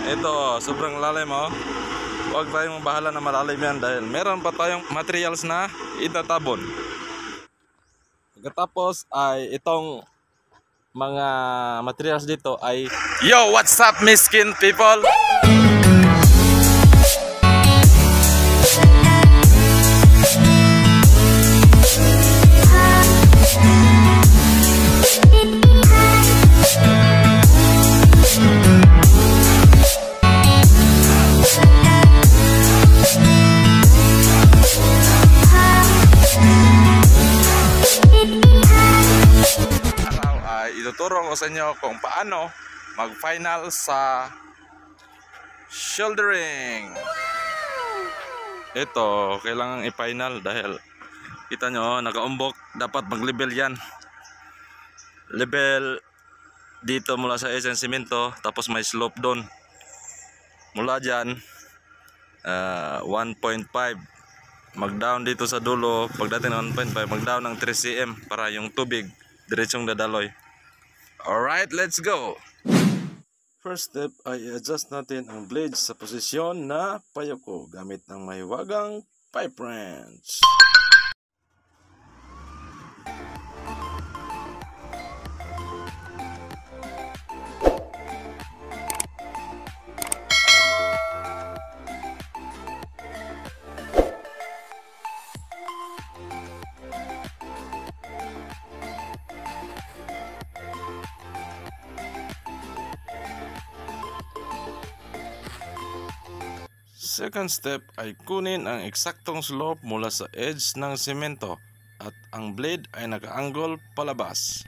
Ito, sobrang lalim oh. Huwag tayong bahala na malalim yan dahil meron pa tayong materials na itatabon. Pagkatapos ay itong mga materials dito ay yo, what's up miskin people? Ituturo ko sa inyo kung paano mag-final sa shouldering. Ito, kailangan i-final dahil kita nyo, nakaumbok. Dapat mag-level yan. Level dito mula sa edge ng simento, tapos may slope doon. Mula dyan, 1.5. Mag-down dito sa dulo. Pagdating ng 1.5, mag-down ng 3 cm para yung tubig diretsong dadaloy. Alright, let's go! First step ay i-adjust natin ang blade sa posisyon na payoko gamit ng mahiwagang pipe wrench. Second step ay kunin ang eksaktong slope mula sa edge ng semento at ang blade ay naka-angle palabas.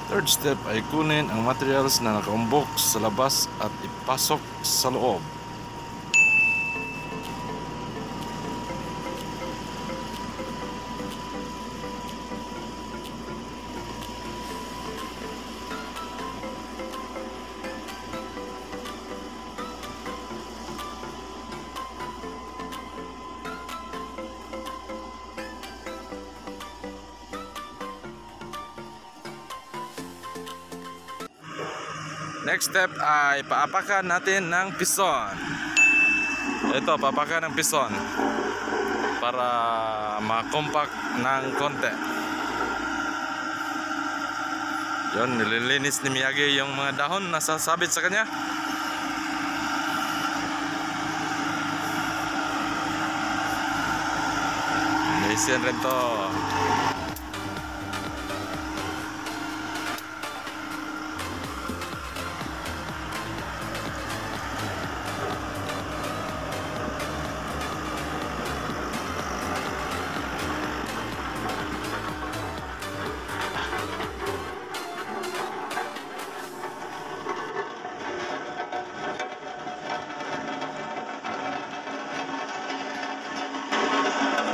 Third step ay kunin ang materials na nakaumbok sa labas at ipasok sa loob. Next step ay paapakan natin ng piston. Ito, paapakan ng piston para ma-compact ng konti. Yun, nililinis ni Miyagi yung mga dahon na sasabit sa kanya. Listen rin to.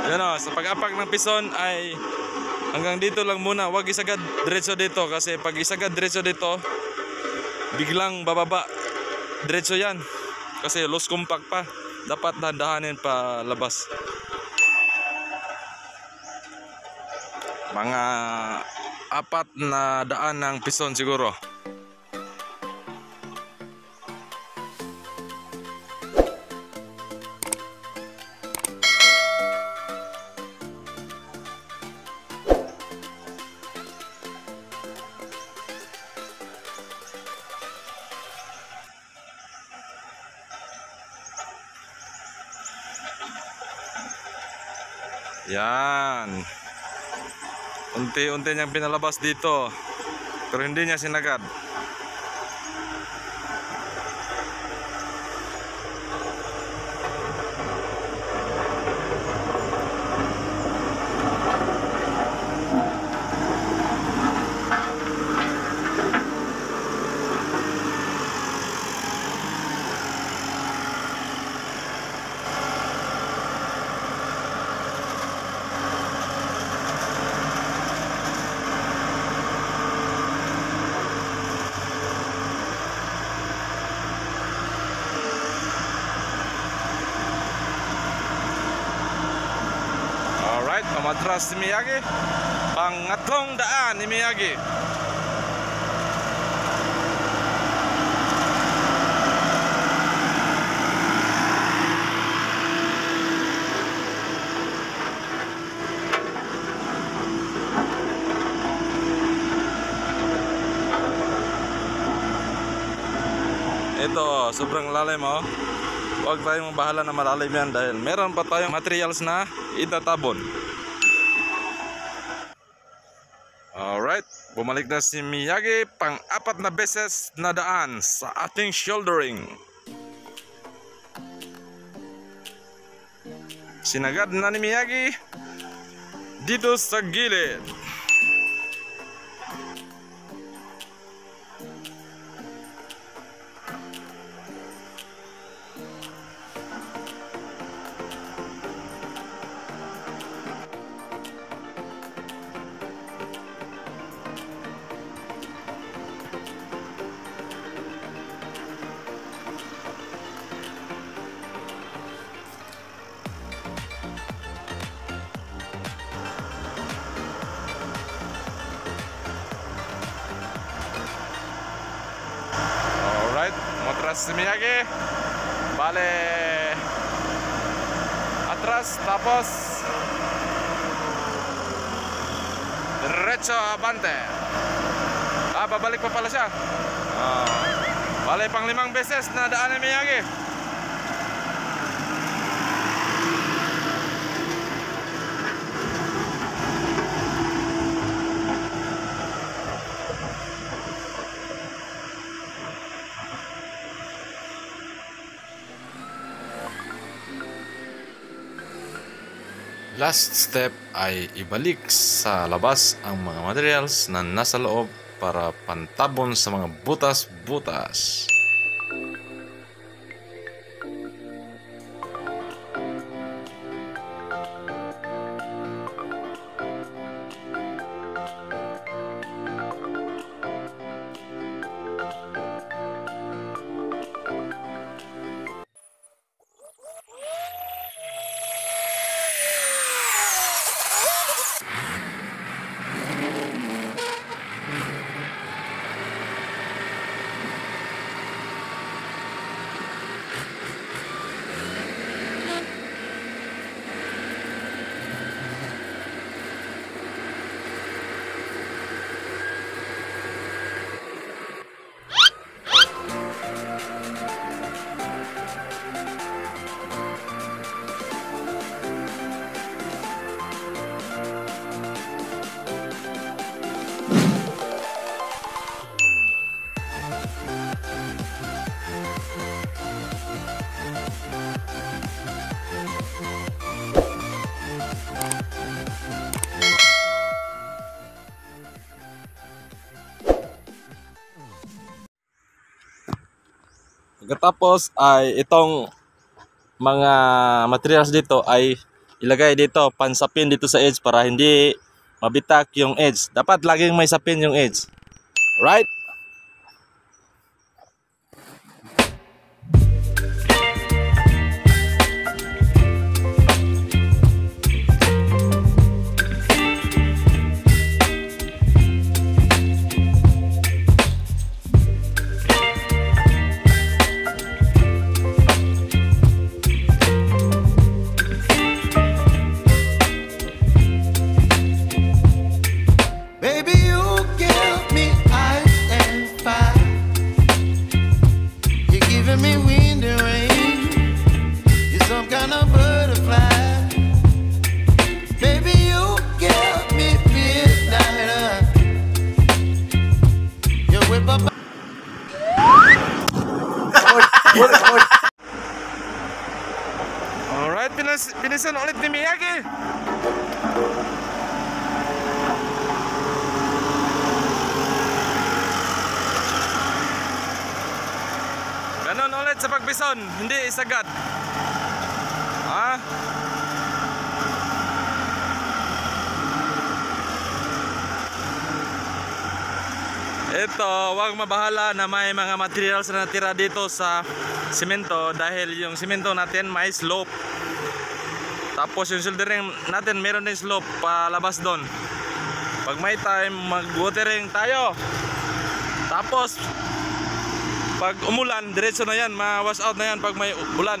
Yan o, sa pag-apak ng piston ay hanggang dito lang muna. Huwag isagad diretso dito kasi pag isagad diretso dito biglang bababa. Diretso yan kasi loose compact pa. Dapat dahan-dahanin pa labas. Mga 4 na daan ng piston siguro. Yan. Unti-unti niyang pinalabas dito. Pero hindi niya sinagad. Umatras si Miyagi. Pangatlong daan ni Miyagi. Ito, sobrang lalim oh. Huwag tayong mabahala na malalim yan dahil meron pa tayong materials na itatabon. Alright, bumalik na si Miyagi, pang-apat na beses na daan sa ating shouldering. Sinagad na ni Miyagi dito sa gilid. Matras si Miyagi. Bale atras, tapos diretso abante. Babalik pa pala siya. Bale pang 5 beses na daan ni Miyagi. Last step ay ibalik sa labas ang mga materials na nasa loob para pantabon sa mga butas-butas. Pagkatapos ay itong mga materials dito ay ilagay dito, pansapin dito sa edge para hindi mabitak yung edge. Dapat laging may sapin yung edge. Right? Alright, pinisan ulit ni Miyagi. Ganon ulit sa pagbison, hindi isagad. Ito, huwag mabahala na may mga materials na natira dito sa simento dahil yung simento natin may slope. Tapos yung soldering natin, meron din slope palabas doon. Pag may time, mag-watering tayo. Tapos pag umulan, diretso na yan, ma-wash out na yan pag may ulan.